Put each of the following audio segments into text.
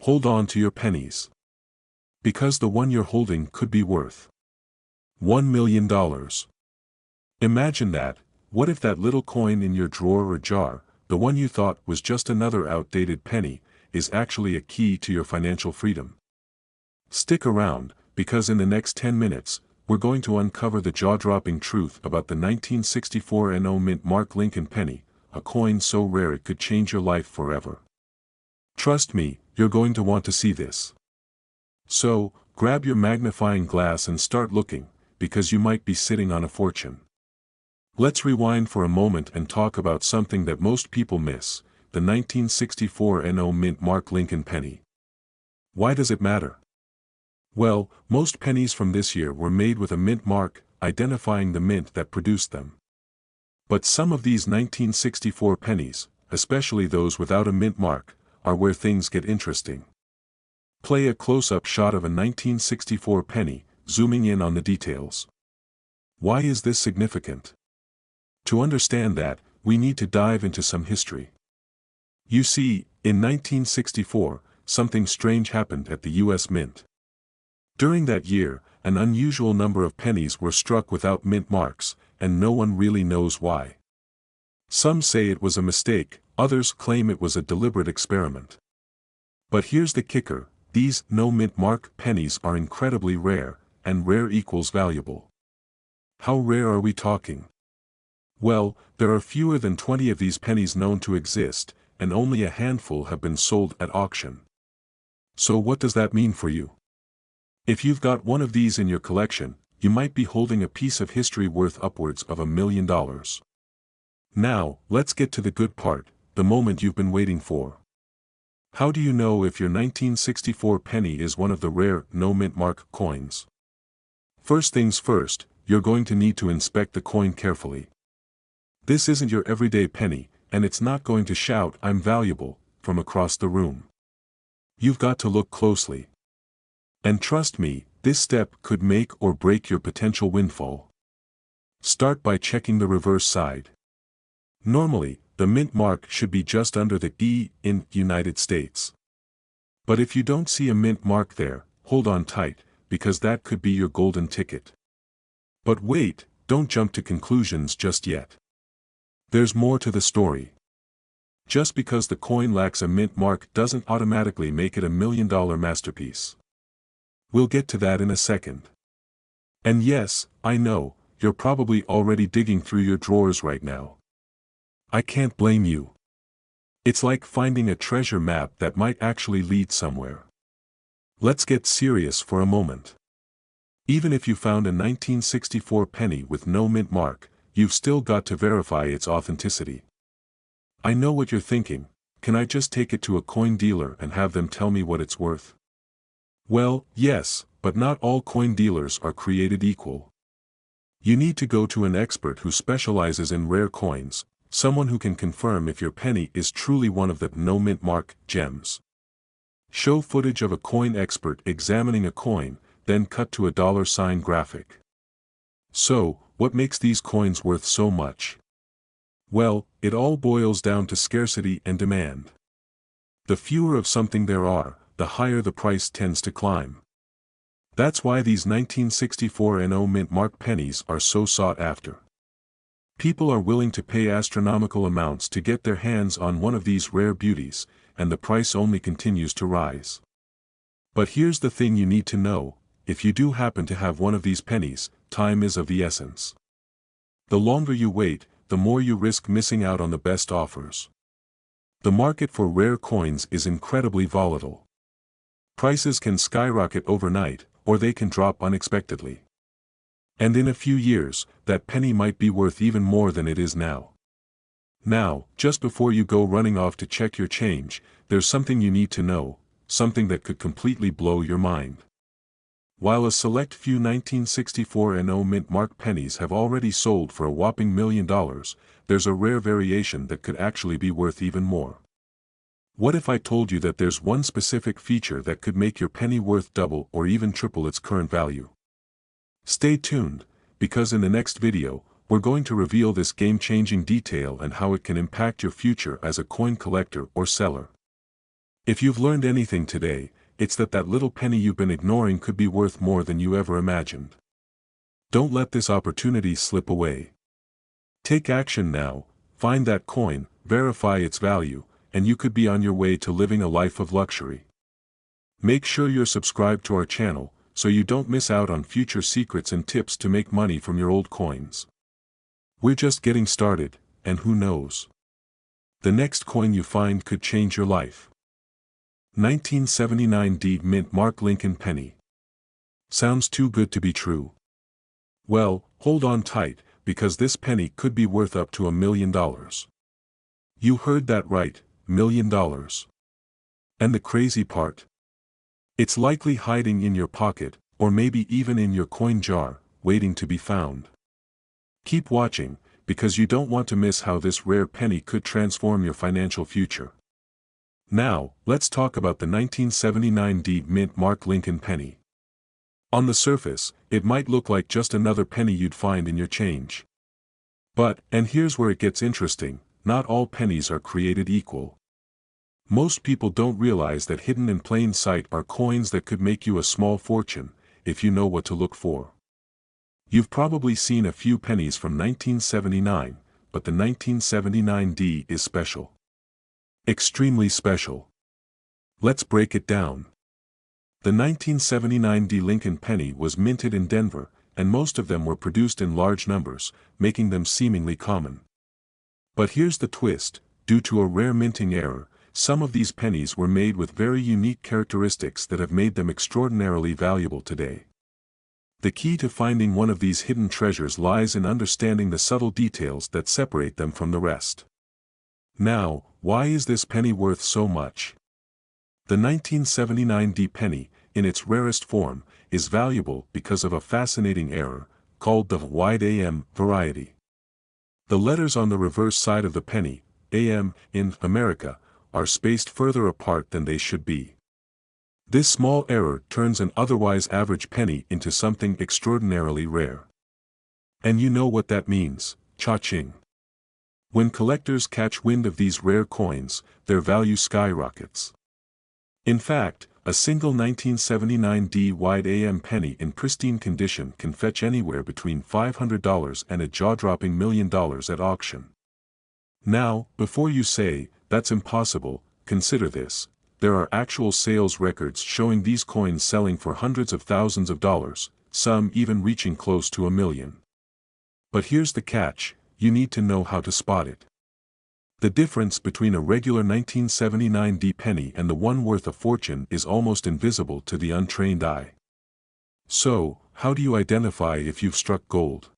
hold on to your pennies. Because the one you're holding could be worth $1 million. Imagine that. What if that little coin in your drawer or jar, the one you thought was just another outdated penny, is actually a key to your financial freedom? Stick around, because in the next 10 minutes, we're going to uncover the jaw-dropping truth about the 1964 NO Mint Mark Lincoln penny, a coin so rare it could change your life forever. Trust me, you're going to want to see this. So, grab your magnifying glass and start looking, because you might be sitting on a fortune. Let's rewind for a moment and talk about something that most people miss, the 1964 NO Mint Mark Lincoln penny. Why does it matter? Well, most pennies from this year were made with a mint mark, identifying the mint that produced them. But some of these 1964 pennies, especially those without a mint mark, are where things get interesting. Play a close-up shot of a 1964 penny, zooming in on the details. Why is this significant? To understand that, we need to dive into some history. You see, in 1964, something strange happened at the U.S. Mint. During that year, an unusual number of pennies were struck without mint marks, and no one really knows why. Some say it was a mistake, others claim it was a deliberate experiment. But here's the kicker, these no mint mark pennies are incredibly rare, and rare equals valuable. How rare are we talking? Well, there are fewer than 20 of these pennies known to exist, and only a handful have been sold at auction. So what does that mean for you? If you've got one of these in your collection, you might be holding a piece of history worth upwards of $1 million. Now, let's get to the good part, the moment you've been waiting for. How do you know if your 1964 penny is one of the rare, no mint mark coins? First things first, you're going to need to inspect the coin carefully. This isn't your everyday penny, and it's not going to shout "I'm valuable" from across the room. You've got to look closely. And trust me, this step could make or break your potential windfall. Start by checking the reverse side. Normally, the mint mark should be just under the E in United States. But if you don't see a mint mark there, hold on tight, because that could be your golden ticket. But wait, don't jump to conclusions just yet. There's more to the story. Just because the coin lacks a mint mark doesn't automatically make it $1 million masterpiece. We'll get to that in a second. And yes, I know, you're probably already digging through your drawers right now. I can't blame you. It's like finding a treasure map that might actually lead somewhere. Let's get serious for a moment. Even if you found a 1964 penny with no mint mark, you've still got to verify its authenticity. I know what you're thinking, can I just take it to a coin dealer and have them tell me what it's worth? Well, yes, but not all coin dealers are created equal. You need to go to an expert who specializes in rare coins, someone who can confirm if your penny is truly one of the no mint mark gems. Show footage of a coin expert examining a coin, then cut to a $sign graphic. So, what makes these coins worth so much? Well, it all boils down to scarcity and demand. The fewer of something there are, the higher the price tends to climb. That's why these 1964 NO mint mark pennies are so sought after. People are willing to pay astronomical amounts to get their hands on one of these rare beauties, and the price only continues to rise. But here's the thing you need to know, if you do happen to have one of these pennies, time is of the essence. The longer you wait, the more you risk missing out on the best offers. The market for rare coins is incredibly volatile. Prices can skyrocket overnight, or they can drop unexpectedly. And in a few years, that penny might be worth even more than it is now. Now, just before you go running off to check your change, there's something you need to know, something that could completely blow your mind. While a select few 1964 NO mint mark pennies have already sold for a whopping $1 million, there's a rare variation that could actually be worth even more. What if I told you that there's one specific feature that could make your penny worth double or even triple its current value? Stay tuned, because in the next video, we're going to reveal this game-changing detail and how it can impact your future as a coin collector or seller. If you've learned anything today, it's that little penny you've been ignoring could be worth more than you ever imagined. Don't let this opportunity slip away. Take action now, find that coin, verify its value, and you could be on your way to living a life of luxury. Make sure you're subscribed to our channel, so you don't miss out on future secrets and tips to make money from your old coins. We're just getting started, and who knows? The next coin you find could change your life. 1979 D Mint Mark Lincoln Penny. Sounds too good to be true. Well, hold on tight, because this penny could be worth up to $1 million. You heard that right, $1 million. And the crazy part? It's likely hiding in your pocket, or maybe even in your coin jar, waiting to be found. Keep watching, because you don't want to miss how this rare penny could transform your financial future. Now, let's talk about the 1979 D Mint Mark Lincoln Penny. On the surface, it might look like just another penny you'd find in your change. But, and here's where it gets interesting, not all pennies are created equal. Most people don't realize that hidden in plain sight are coins that could make you a small fortune, if you know what to look for. You've probably seen a few pennies from 1979, but the 1979 D is special. Extremely special. Let's break it down. The 1979 D Lincoln penny was minted in Denver, and most of them were produced in large numbers, making them seemingly common. But here's the twist: due to a rare minting error, some of these pennies were made with very unique characteristics that have made them extraordinarily valuable today. The key to finding one of these hidden treasures lies in understanding the subtle details that separate them from the rest. Now, why is this penny worth so much? The 1979 D penny, in its rarest form, is valuable because of a fascinating error, called the wide AM variety. The letters on the reverse side of the penny, AM, in America, are spaced further apart than they should be. This small error turns an otherwise average penny into something extraordinarily rare. And you know what that means: cha-ching. When collectors catch wind of these rare coins, their value skyrockets. In fact, a single 1979 D wide AM penny in pristine condition can fetch anywhere between $500 and a jaw-dropping $1 million at auction. Now, before you say, "That's impossible," consider this: there are actual sales records showing these coins selling for hundreds of thousands of dollars, some even reaching close to $1 million. But here's the catch: you need to know how to spot it. The difference between a regular 1979 D penny and the one worth a fortune is almost invisible to the untrained eye. So, how do you identify if you've struck gold?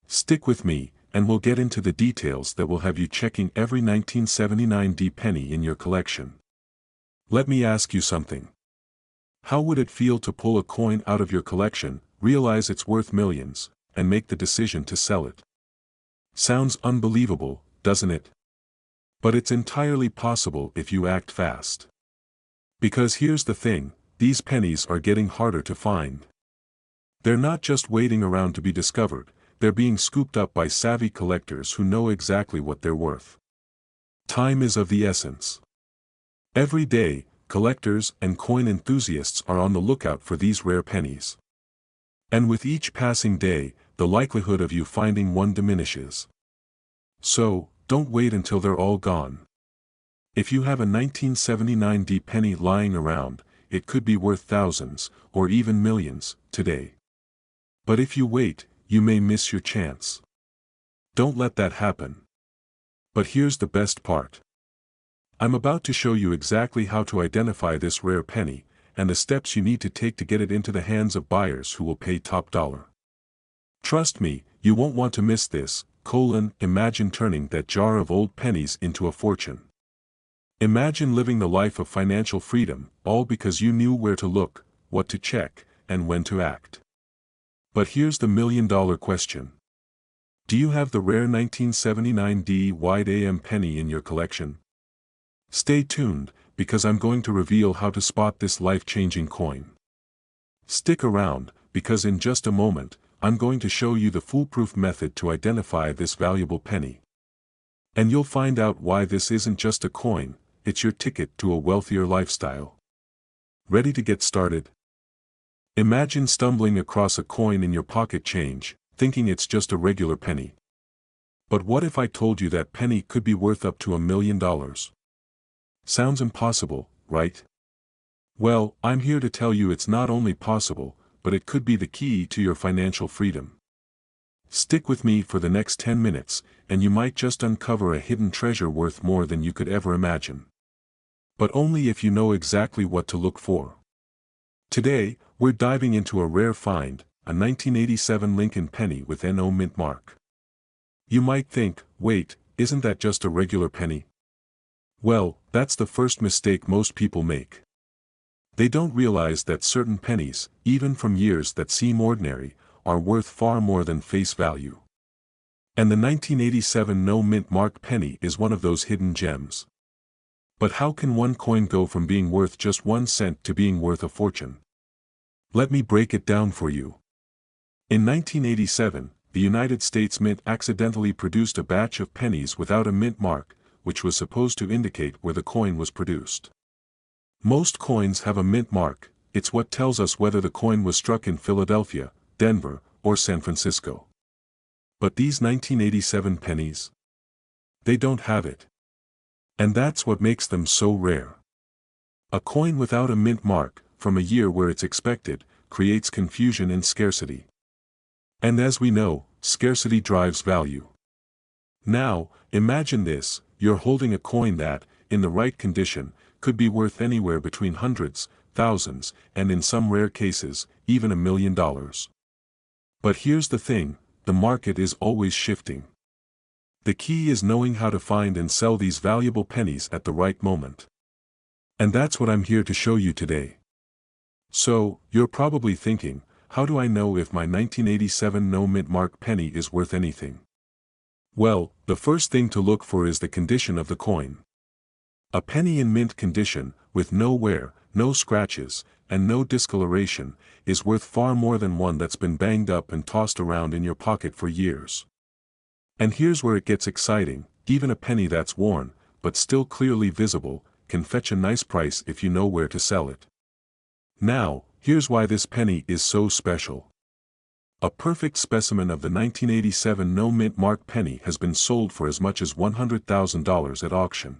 Stick with me, and we'll get into the details that will have you checking every 1979 D penny in your collection. Let me ask you something. How would it feel to pull a coin out of your collection, realize it's worth millions, and make the decision to sell it? Sounds unbelievable, doesn't it? But it's entirely possible if you act fast. Because here's the thing: these pennies are getting harder to find. They're not just waiting around to be discovered, they're being scooped up by savvy collectors who know exactly what they're worth. Time is of the essence. Every day, collectors and coin enthusiasts are on the lookout for these rare pennies. And with each passing day, the likelihood of you finding one diminishes. So, don't wait until they're all gone. If you have a 1979 D penny lying around, it could be worth thousands, or even millions, today. But if you wait, you may miss your chance. Don't let that happen. But here's the best part. I'm about to show you exactly how to identify this rare penny, and the steps you need to take to get it into the hands of buyers who will pay top dollar. Trust me, you won't want to miss this. Imagine turning that jar of old pennies into a fortune. Imagine living the life of financial freedom, all because you knew where to look, what to check, and when to act. But here's the $1 million question. Do you have the rare 1979 D wide AM penny in your collection? Stay tuned, because I'm going to reveal how to spot this life-changing coin. Stick around, because in just a moment, I'm going to show you the foolproof method to identify this valuable penny. And you'll find out why this isn't just a coin, it's your ticket to a wealthier lifestyle. Ready to get started? Imagine stumbling across a coin in your pocket change, thinking it's just a regular penny. But what if I told you that penny could be worth up to $1 million? Sounds impossible, right? Well, I'm here to tell you it's not only possible, but it could be the key to your financial freedom. Stick with me for the next 10 minutes, and you might just uncover a hidden treasure worth more than you could ever imagine. But only if you know exactly what to look for. Today, we're diving into a rare find, a 1987 Lincoln penny with NO mint mark. You might think, wait, isn't that just a regular penny? Well, that's the first mistake most people make. They don't realize that certain pennies, even from years that seem ordinary, are worth far more than face value. And the 1987 no mint mark penny is one of those hidden gems. But how can one coin go from being worth just 1 cent to being worth a fortune? Let me break it down for you. In 1987, the United States Mint accidentally produced a batch of pennies without a mint mark, which was supposed to indicate where the coin was produced. Most coins have a mint mark. It's what tells us whether the coin was struck in Philadelphia, Denver, or San Francisco. But these 1987 pennies? They don't have it. And that's what makes them so rare. A coin without a mint mark, from a year where it's expected, creates confusion and scarcity. And as we know, scarcity drives value. Now, imagine this, you're holding a coin that, in the right condition, could be worth anywhere between hundreds, thousands, and in some rare cases, even $1 million. But here's the thing, the market is always shifting. The key is knowing how to find and sell these valuable pennies at the right moment. And that's what I'm here to show you today. So, you're probably thinking, how do I know if my 1987 no mint mark penny is worth anything? Well, the first thing to look for is the condition of the coin. A penny in mint condition, with no wear, no scratches, and no discoloration, is worth far more than one that's been banged up and tossed around in your pocket for years. And here's where it gets exciting, even a penny that's worn, but still clearly visible, can fetch a nice price if you know where to sell it. Now, here's why this penny is so special. A perfect specimen of the 1987 no mint mark penny has been sold for as much as $100,000 at auction.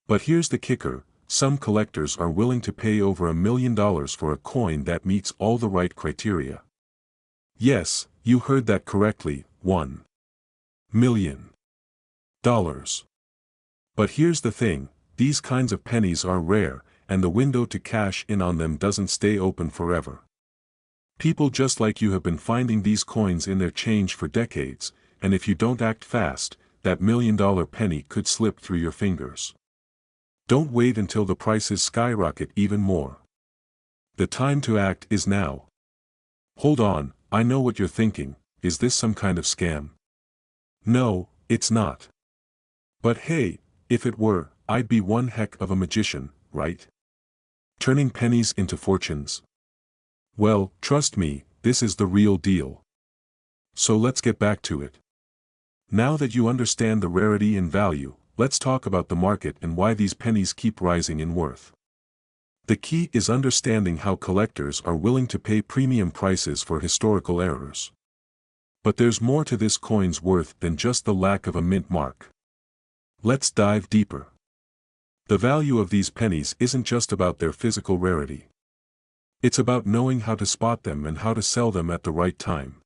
But here's the kicker, some collectors are willing to pay over $1 million for a coin that meets all the right criteria. Yes, you heard that correctly, $1 million. But here's the thing, these kinds of pennies are rare, and the window to cash in on them doesn't stay open forever. People just like you have been finding these coins in their change for decades, and if you don't act fast, that $1 million penny could slip through your fingers. Don't wait until the prices skyrocket even more. The time to act is now. Hold on, I know what you're thinking, is this some kind of scam? No, it's not. But hey, if it were, I'd be one heck of a magician, right? Turning pennies into fortunes. Well, trust me, this is the real deal. So let's get back to it. Now that you understand the rarity and value, let's talk about the market and why these pennies keep rising in worth. The key is understanding how collectors are willing to pay premium prices for historical errors. But there's more to this coin's worth than just the lack of a mint mark. Let's dive deeper. The value of these pennies isn't just about their physical rarity. It's about knowing how to spot them and how to sell them at the right time.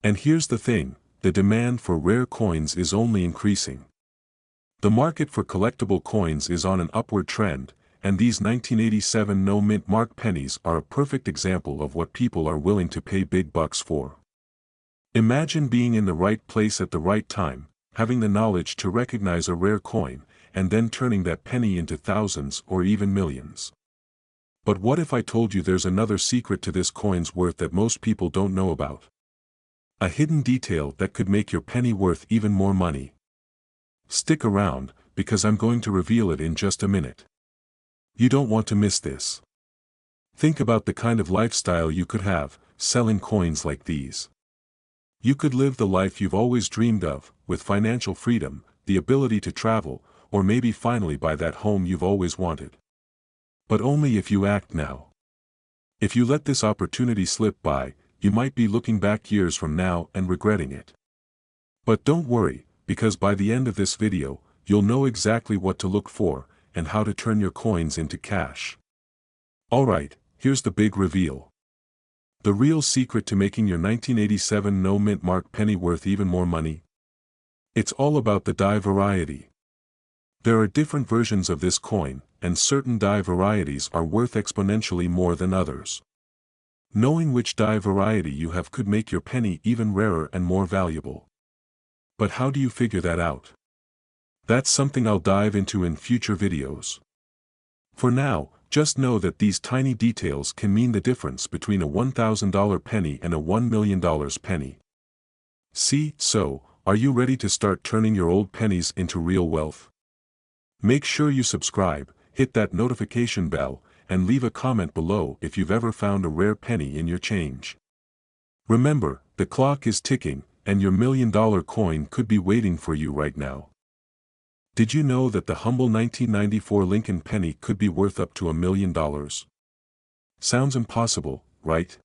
And here's the thing, the demand for rare coins is only increasing. The market for collectible coins is on an upward trend, and these 1987 no mint mark pennies are a perfect example of what people are willing to pay big bucks for. Imagine being in the right place at the right time, having the knowledge to recognize a rare coin, and then turning that penny into thousands or even millions. But what if I told you there's another secret to this coin's worth that most people don't know about? A hidden detail that could make your penny worth even more money. Stick around, because I'm going to reveal it in just a minute. You don't want to miss this. Think about the kind of lifestyle you could have, selling coins like these. You could live the life you've always dreamed of, with financial freedom, the ability to travel, or maybe finally buy that home you've always wanted. But only if you act now. If you let this opportunity slip by, you might be looking back years from now and regretting it. But don't worry, because by the end of this video, you'll know exactly what to look for, and how to turn your coins into cash. Alright, here's the big reveal. The real secret to making your 1987 no mint mark penny worth even more money? It's all about the die variety. There are different versions of this coin, and certain die varieties are worth exponentially more than others. Knowing which die variety you have could make your penny even rarer and more valuable. But how do you figure that out? That's something I'll dive into in future videos. For now, just know that these tiny details can mean the difference between a $1,000 penny and a $1 million penny. See, so, are you ready to start turning your old pennies into real wealth? Make sure you subscribe, hit that notification bell, and leave a comment below if you've ever found a rare penny in your change. Remember, the clock is ticking, and your $1 million coin could be waiting for you right now. Did you know that the humble 1994 Lincoln penny could be worth up to $1 million? Sounds impossible, right?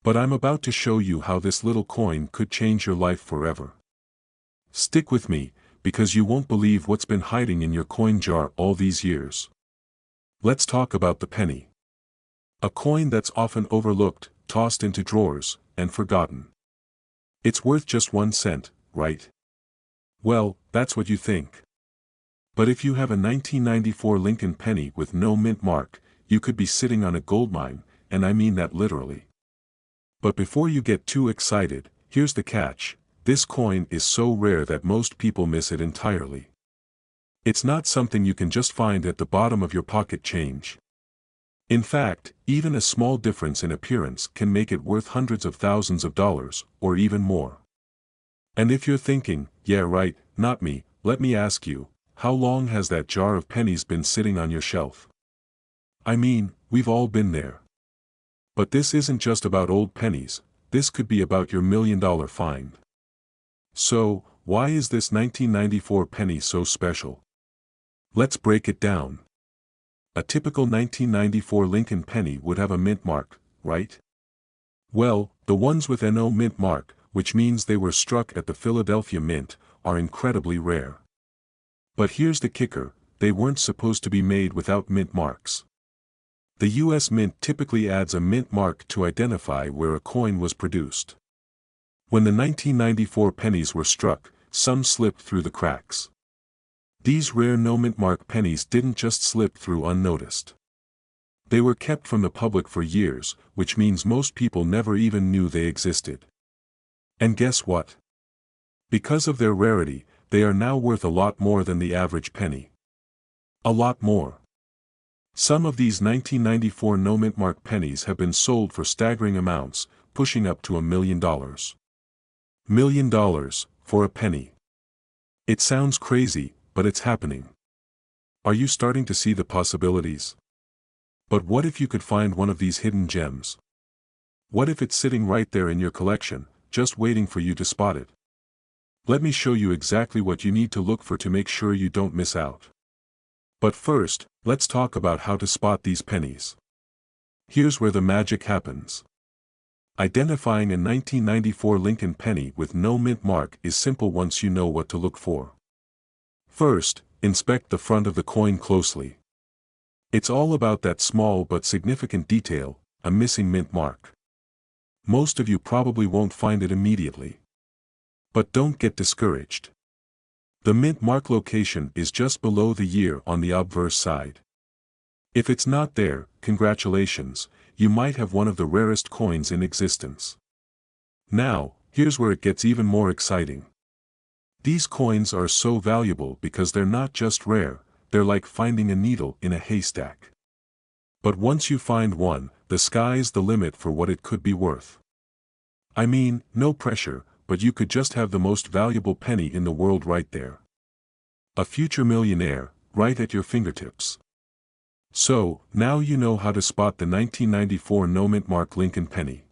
But I'm about to show you how this little coin could change your life forever. Stick with me, because you won't believe what's been hiding in your coin jar all these years. Let's talk about the penny. A coin that's often overlooked, tossed into drawers, and forgotten. It's worth just 1 cent, right? Well, that's what you think. But if you have a 1994 Lincoln penny with no mint mark, you could be sitting on a goldmine, and I mean that literally. But before you get too excited, here's the catch. This coin is so rare that most people miss it entirely. It's not something you can just find at the bottom of your pocket change. In fact, even a small difference in appearance can make it worth hundreds of thousands of dollars, or even more. And if you're thinking, yeah right, not me, let me ask you, how long has that jar of pennies been sitting on your shelf? I mean, we've all been there. But this isn't just about old pennies, this could be about your $1 million find. So, why is this 1994 penny so special? Let's break it down. A typical 1994 Lincoln penny would have a mint mark, right? Well, the ones with no mint mark, which means they were struck at the Philadelphia Mint, are incredibly rare. But here's the kicker, they weren't supposed to be made without mint marks. The U.S. Mint typically adds a mint mark to identify where a coin was produced. When the 1994 pennies were struck, some slipped through the cracks. These rare no mint mark pennies didn't just slip through unnoticed. They were kept from the public for years, which means most people never even knew they existed. And guess what? Because of their rarity, they are now worth a lot more than the average penny. A lot more. Some of these 1994 no mint mark pennies have been sold for staggering amounts, pushing up to $1 million. $1 million for a penny. It sounds crazy, but it's happening. Are you starting to see the possibilities? But what if you could find one of these hidden gems? What if it's sitting right there in your collection, just waiting for you to spot it? Let me show you exactly what you need to look for to make sure you don't miss out. But first, let's talk about how to spot these pennies. Here's where the magic happens. Identifying a 1994 Lincoln penny with no mint mark is simple once you know what to look for. First, inspect the front of the coin closely. It's all about that small but significant detail, a missing mint mark. Most of you probably won't find it immediately. But don't get discouraged. The mint mark location is just below the year on the obverse side. If it's not there, congratulations, you might have one of the rarest coins in existence. Now, here's where it gets even more exciting. These coins are so valuable because they're not just rare, they're like finding a needle in a haystack. But once you find one, the sky's the limit for what it could be worth. I mean, no pressure, but you could just have the most valuable penny in the world right there. A future millionaire, right at your fingertips. So, now you know how to spot the 1994 no mint mark Lincoln penny.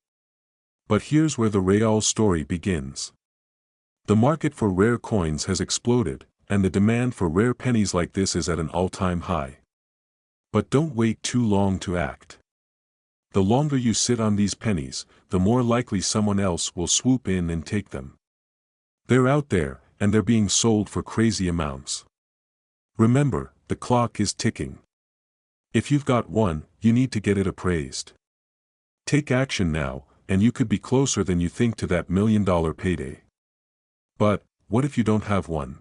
But here's where the real story begins. The market for rare coins has exploded, and the demand for rare pennies like this is at an all-time high. But don't wait too long to act. The longer you sit on these pennies, the more likely someone else will swoop in and take them. They're out there, and they're being sold for crazy amounts. Remember, the clock is ticking. If you've got one, you need to get it appraised. Take action now, and you could be closer than you think to that $1 million payday. But, what if you don't have one?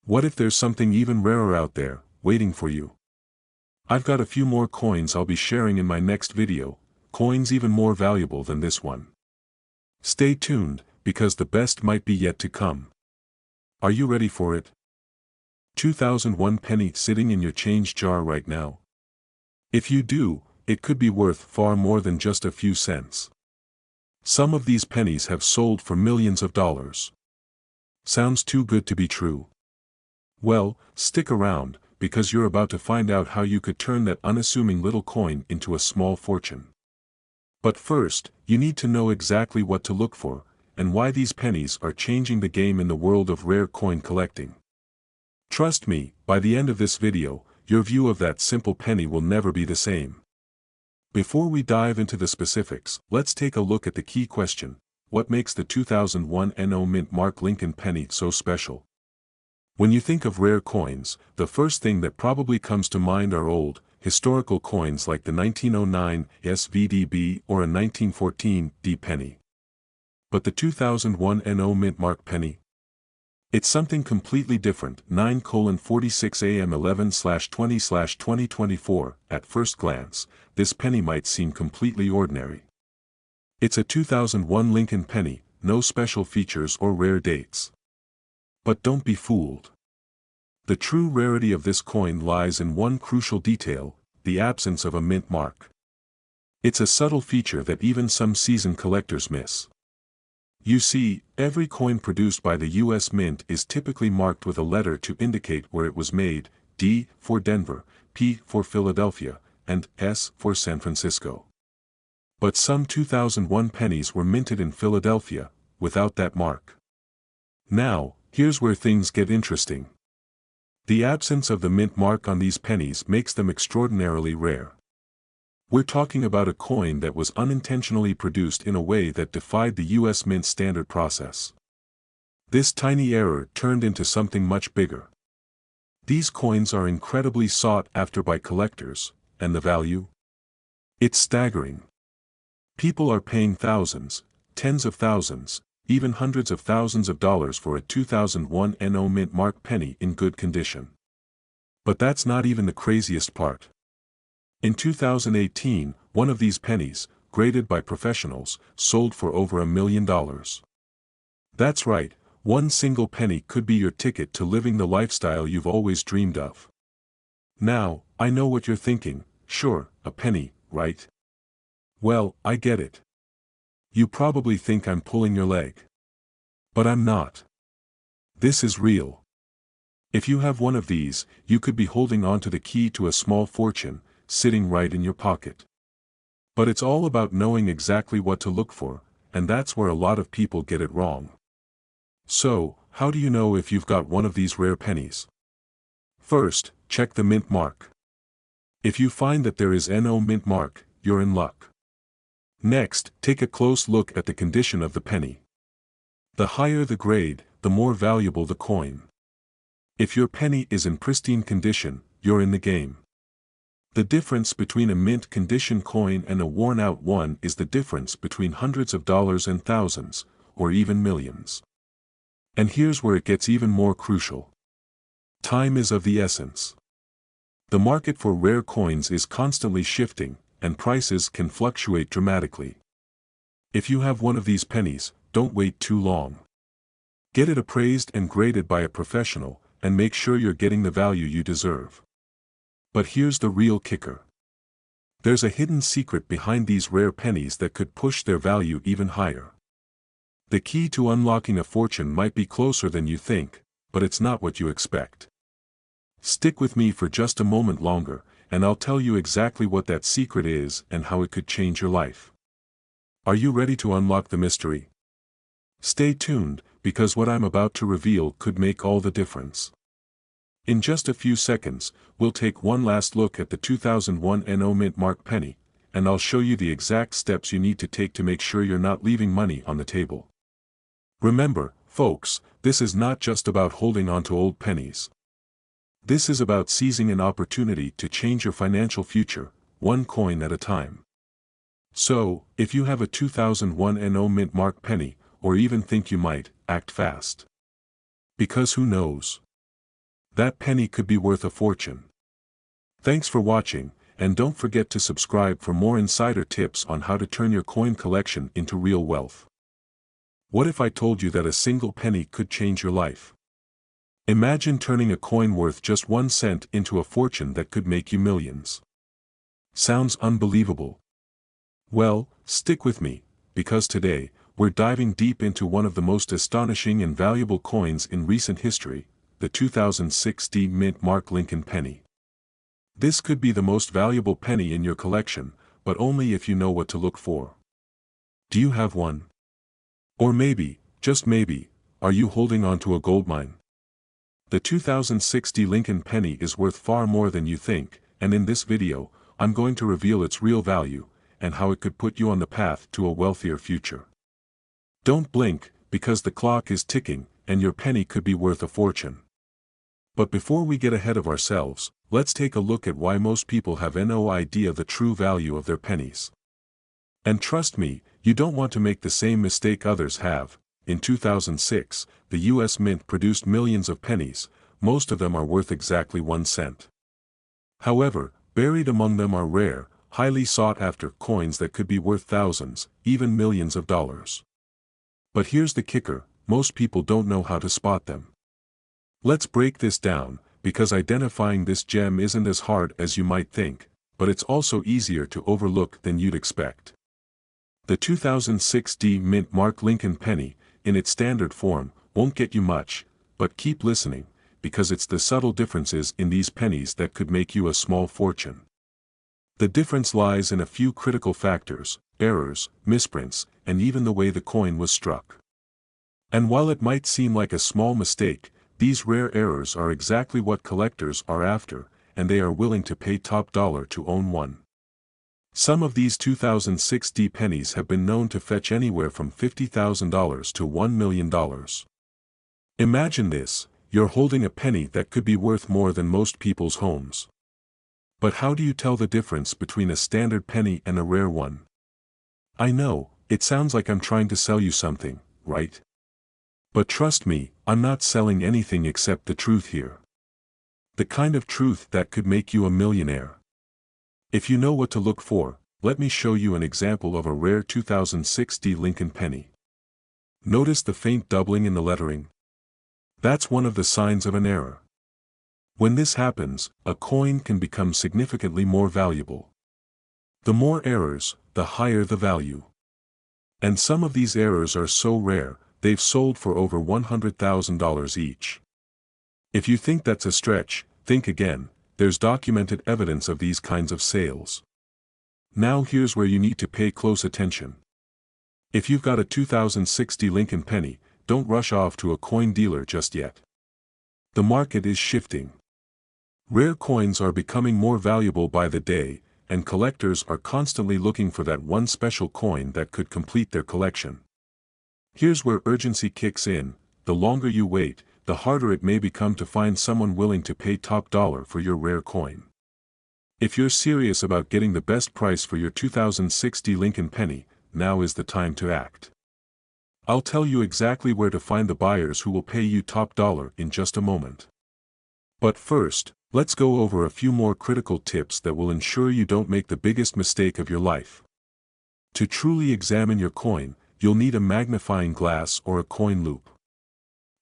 What if there's something even rarer out there, waiting for you? I've got a few more coins I'll be sharing in my next video, coins even more valuable than this one. Stay tuned, because the best might be yet to come. Are you ready for it? 2001 penny sitting in your change jar right now. If you do, it could be worth far more than just a few cents. Some of these pennies have sold for millions of dollars. Sounds too good to be true. Well, stick around, because you're about to find out how you could turn that unassuming little coin into a small fortune. But first, you need to know exactly what to look for, and why these pennies are changing the game in the world of rare coin collecting. Trust me, by the end of this video, your view of that simple penny will never be the same. Before we dive into the specifics, let's take a look at the key question: what makes the 2001 NO Mint Mark Lincoln penny so special? When you think of rare coins, the first thing that probably comes to mind are old, historical coins like the 1909 SVDB or a 1914 D penny. But the 2001 NO Mint Mark penny? It's something completely different. 9:46 AM 11/20/2024. At first glance, this penny might seem completely ordinary. It's a 2001 Lincoln penny, no special features or rare dates. But don't be fooled. The true rarity of this coin lies in one crucial detail: the absence of a mint mark. It's a subtle feature that even some seasoned collectors miss. You see, every coin produced by the U.S. Mint is typically marked with a letter to indicate where it was made: D for Denver, P for Philadelphia, and S for San Francisco. But some 2001 pennies were minted in Philadelphia, without that mark. Now, here's where things get interesting. The absence of the mint mark on these pennies makes them extraordinarily rare. We're talking about a coin that was unintentionally produced in a way that defied the U.S. Mint standard process. This tiny error turned into something much bigger. These coins are incredibly sought after by collectors, and the value? It's staggering. People are paying thousands, tens of thousands, even hundreds of thousands of dollars for a 2001 NO Mint Mark penny in good condition. But that's not even the craziest part. In 2018, one of these pennies, graded by professionals, sold for over $1 million. That's right, one single penny could be your ticket to living the lifestyle you've always dreamed of. Now, I know what you're thinking: sure, a penny, right? Well, I get it. You probably think I'm pulling your leg. But I'm not. This is real. If you have one of these, you could be holding on to the key to a small fortune, sitting right in your pocket. But it's all about knowing exactly what to look for, and that's where a lot of people get it wrong. So, how do you know if you've got one of these rare pennies? First, check the mint mark. If you find that there is no mint mark, you're in luck. Next, take a close look at the condition of the penny. The higher the grade, the more valuable the coin. If your penny is in pristine condition, you're in the game. The difference between a mint condition coin and a worn-out one is the difference between hundreds of dollars and thousands, or even millions. And here's where it gets even more crucial. Time is of the essence. The market for rare coins is constantly shifting, and prices can fluctuate dramatically. If you have one of these pennies, don't wait too long. Get it appraised and graded by a professional, and make sure you're getting the value you deserve. But here's the real kicker. There's a hidden secret behind these rare pennies that could push their value even higher. The key to unlocking a fortune might be closer than you think, but it's not what you expect. Stick with me for just a moment longer, and I'll tell you exactly what that secret is and how it could change your life. Are you ready to unlock the mystery? Stay tuned, because what I'm about to reveal could make all the difference. In just a few seconds, we'll take one last look at the 2001 NO Mint Mark penny, and I'll show you the exact steps you need to take to make sure you're not leaving money on the table. Remember, folks, this is not just about holding on to old pennies. This is about seizing an opportunity to change your financial future, one coin at a time. So, if you have a 2001 NO Mint Mark penny, or even think you might, act fast. Because who knows? That penny could be worth a fortune. Thanks for watching, and don't forget to subscribe for more insider tips on how to turn your coin collection into real wealth. What if I told you that a single penny could change your life? Imagine turning a coin worth just 1 cent into a fortune that could make you millions. Sounds unbelievable? Well, stick with me, because today, we're diving deep into one of the most astonishing and valuable coins in recent history, the 2006 D Mint Mark Lincoln penny. This could be the most valuable penny in your collection, but only if you know what to look for. Do you have one? Or maybe, just maybe, are you holding on to a goldmine? The 2006 D Lincoln penny is worth far more than you think, and in this video, I'm going to reveal its real value, and how it could put you on the path to a wealthier future. Don't blink, because the clock is ticking, and your penny could be worth a fortune. But before we get ahead of ourselves, let's take a look at why most people have no idea the true value of their pennies. And trust me, you don't want to make the same mistake others have. In 2006, the US Mint produced millions of pennies, most of them are worth exactly 1 cent. However, buried among them are rare, highly sought-after coins that could be worth thousands, even millions of dollars. But here's the kicker, most people don't know how to spot them. Let's break this down, because identifying this gem isn't as hard as you might think, but it's also easier to overlook than you'd expect. The 2006 D Mint Mark Lincoln penny, in its standard form, won't get you much, but keep listening, because it's the subtle differences in these pennies that could make you a small fortune. The difference lies in a few critical factors: errors, misprints, and even the way the coin was struck. And while it might seem like a small mistake, these rare errors are exactly what collectors are after, and they are willing to pay top dollar to own one. Some of these 2006 D pennies have been known to fetch anywhere from $50,000 to $1 million. Imagine this, you're holding a penny that could be worth more than most people's homes. But how do you tell the difference between a standard penny and a rare one? I know, it sounds like I'm trying to sell you something, right? But trust me, I'm not selling anything except the truth here. The kind of truth that could make you a millionaire. If you know what to look for, let me show you an example of a rare 2006 D Lincoln penny. Notice the faint doubling in the lettering? That's one of the signs of an error. When this happens, a coin can become significantly more valuable. The more errors, the higher the value. And some of these errors are so rare, they've sold for over $100,000 each. If you think that's a stretch, think again, there's documented evidence of these kinds of sales. Now here's where you need to pay close attention. If you've got a 2006 D Lincoln penny, don't rush off to a coin dealer just yet. The market is shifting. Rare coins are becoming more valuable by the day, and collectors are constantly looking for that one special coin that could complete their collection. Here's where urgency kicks in: the longer you wait, the harder it may become to find someone willing to pay top dollar for your rare coin. If you're serious about getting the best price for your 2006 D Lincoln penny, now is the time to act. I'll tell you exactly where to find the buyers who will pay you top dollar in just a moment. But first, let's go over a few more critical tips that will ensure you don't make the biggest mistake of your life. To truly examine your coin, you'll need a magnifying glass or a coin loupe.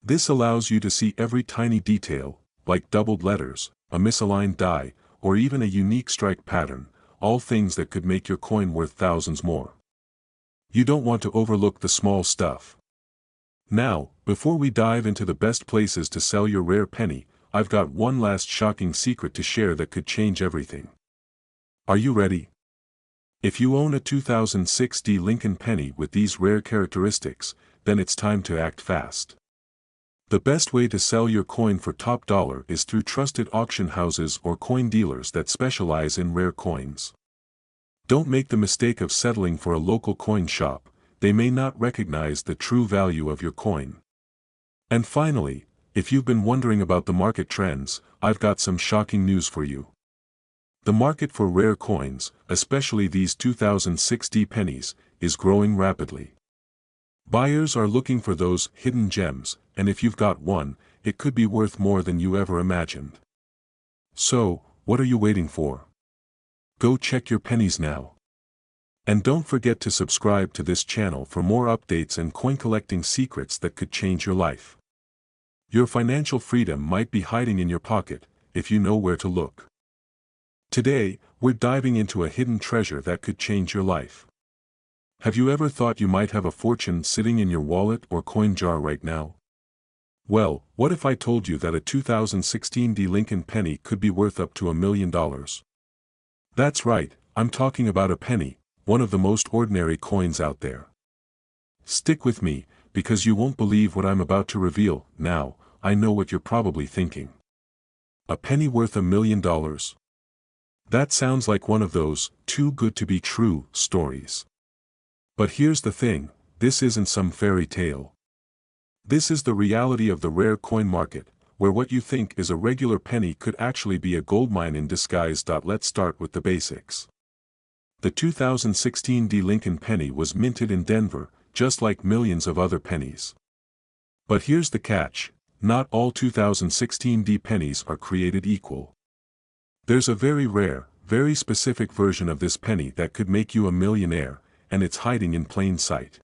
This allows you to see every tiny detail, like doubled letters, a misaligned die, or even a unique strike pattern, all things that could make your coin worth thousands more. You don't want to overlook the small stuff. Now, before we dive into the best places to sell your rare penny, I've got one last shocking secret to share that could change everything. Are you ready? If you own a 2006 D Lincoln penny with these rare characteristics, then it's time to act fast. The best way to sell your coin for top dollar is through trusted auction houses or coin dealers that specialize in rare coins. Don't make the mistake of settling for a local coin shop. They may not recognize the true value of your coin. And finally, if you've been wondering about the market trends, I've got some shocking news for you. The market for rare coins, especially these 2006 pennies, is growing rapidly. Buyers are looking for those hidden gems, and if you've got one, it could be worth more than you ever imagined. So, what are you waiting for? Go check your pennies now. And don't forget to subscribe to this channel for more updates and coin collecting secrets that could change your life. Your financial freedom might be hiding in your pocket, if you know where to look. Today, we're diving into a hidden treasure that could change your life. Have you ever thought you might have a fortune sitting in your wallet or coin jar right now? Well, what if I told you that a 2016 Lincoln penny could be worth up to $1 million? That's right, I'm talking about a penny, one of the most ordinary coins out there. Stick with me, because you won't believe what I'm about to reveal. Now, I know what you're probably thinking. A penny worth $1 million? That sounds like one of those too good to be true stories. But here's the thing, this isn't some fairy tale. This is the reality of the rare coin market, where what you think is a regular penny could actually be a goldmine in disguise. Let's start with the basics. The 2016 Lincoln penny was minted in Denver, just like millions of other pennies. But here's the catch, not all 2016 pennies are created equal. There's a very rare, very specific version of this penny that could make you a millionaire, and it's hiding in plain sight.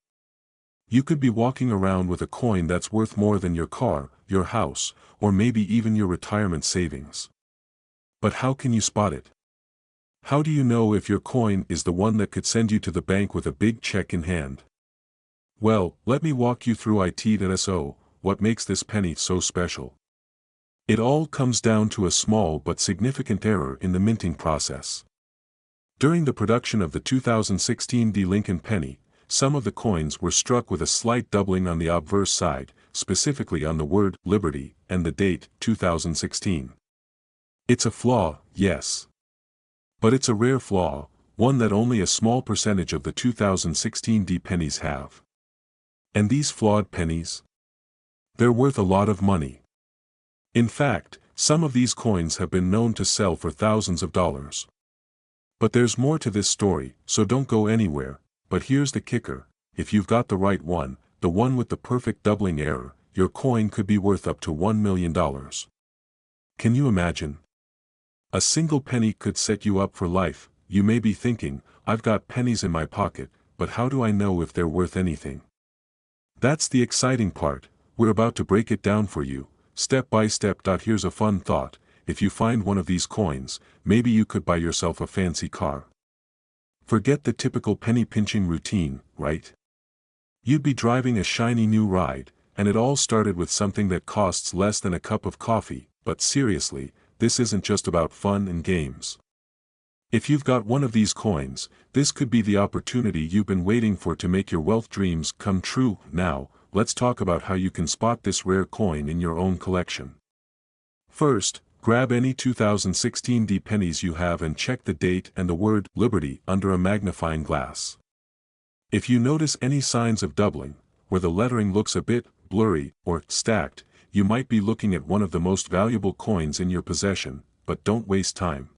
You could be walking around with a coin that's worth more than your car, your house, or maybe even your retirement savings. But how can you spot it? How do you know if your coin is the one that could send you to the bank with a big check in hand? Well, let me walk you through it. What makes this penny so special? It all comes down to a small but significant error in the minting process. During the production of the 2016 Lincoln penny, some of the coins were struck with a slight doubling on the obverse side, specifically on the word Liberty and the date 2016. It's a flaw, yes. But it's a rare flaw, one that only a small percentage of the 2016 pennies have. And these flawed pennies? They're worth a lot of money. In fact, some of these coins have been known to sell for thousands of dollars. But there's more to this story, so don't go anywhere. But here's the kicker, if you've got the right one, the one with the perfect doubling error, your coin could be worth up to $1 million. Can you imagine? A single penny could set you up for life. You may be thinking, I've got pennies in my pocket, but how do I know if they're worth anything? That's the exciting part, we're about to break it down for you, step by step. Here's a fun thought, if you find one of these coins, maybe you could buy yourself a fancy car. Forget the typical penny pinching routine, right? You'd be driving a shiny new ride, and it all started with something that costs less than a cup of coffee. But seriously, this isn't just about fun and games. If you've got one of these coins, this could be the opportunity you've been waiting for to make your wealth dreams come true. Now, let's talk about how you can spot this rare coin in your own collection. First, grab any 2016 pennies you have and check the date and the word Liberty under a magnifying glass. If you notice any signs of doubling, where the lettering looks a bit blurry or stacked, you might be looking at one of the most valuable coins in your possession. But don't waste time.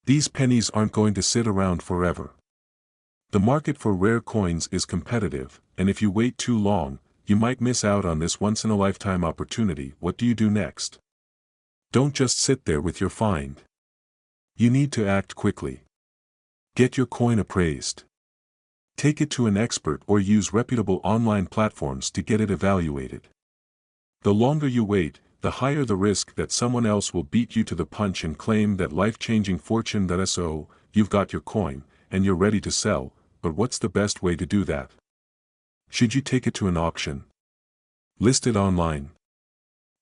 These pennies aren't going to sit around forever. The market for rare coins is competitive, and if you wait too long, you might miss out on this once-in-a-lifetime opportunity. What do you do next? Don't just sit there with your find. You need to act quickly. Get your coin appraised. Take it to an expert or use reputable online platforms to get it evaluated. The longer you wait, the higher the risk that someone else will beat you to the punch and claim that life-changing fortune. So, you've got your coin, and you're ready to sell, but what's the best way to do that? Should you take it to an auction? List it online?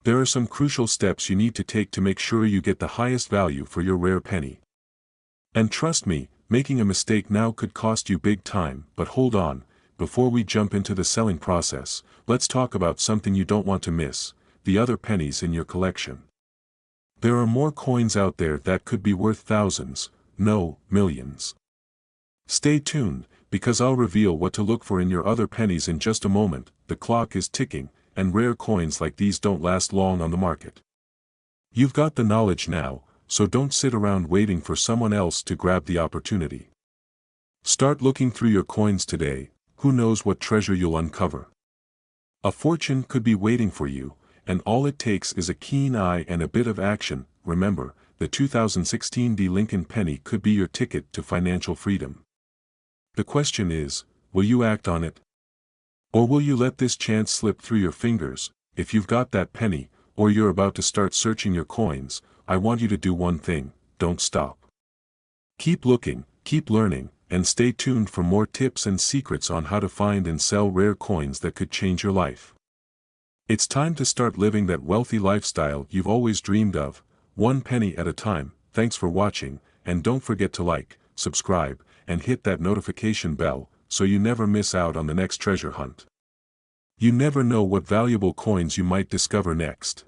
There are some crucial steps you need to take to make sure you get the highest value for your rare penny. And trust me, making a mistake now could cost you big time. But hold on, before we jump into the selling process, let's talk about something you don't want to miss: the other pennies in your collection. There are more coins out there that could be worth thousands, no, millions. Stay tuned, because I'll reveal what to look for in your other pennies in just a moment. The clock is ticking, and rare coins like these don't last long on the market. You've got the knowledge now, so don't sit around waiting for someone else to grab the opportunity. Start looking through your coins today. Who knows what treasure you'll uncover? A fortune could be waiting for you, and all it takes is a keen eye and a bit of action. Remember, the 2016 D. Lincoln penny could be your ticket to financial freedom. The question is, will you act on it? Or will you let this chance slip through your fingers? If you've got that penny, or you're about to start searching your coins, I want you to do one thing: don't stop. Keep looking, keep learning, and stay tuned for more tips and secrets on how to find and sell rare coins that could change your life. It's time to start living that wealthy lifestyle you've always dreamed of, one penny at a time. Thanks for watching, and don't forget to like, subscribe, and hit that notification bell, so you never miss out on the next treasure hunt. You never know what valuable coins you might discover next.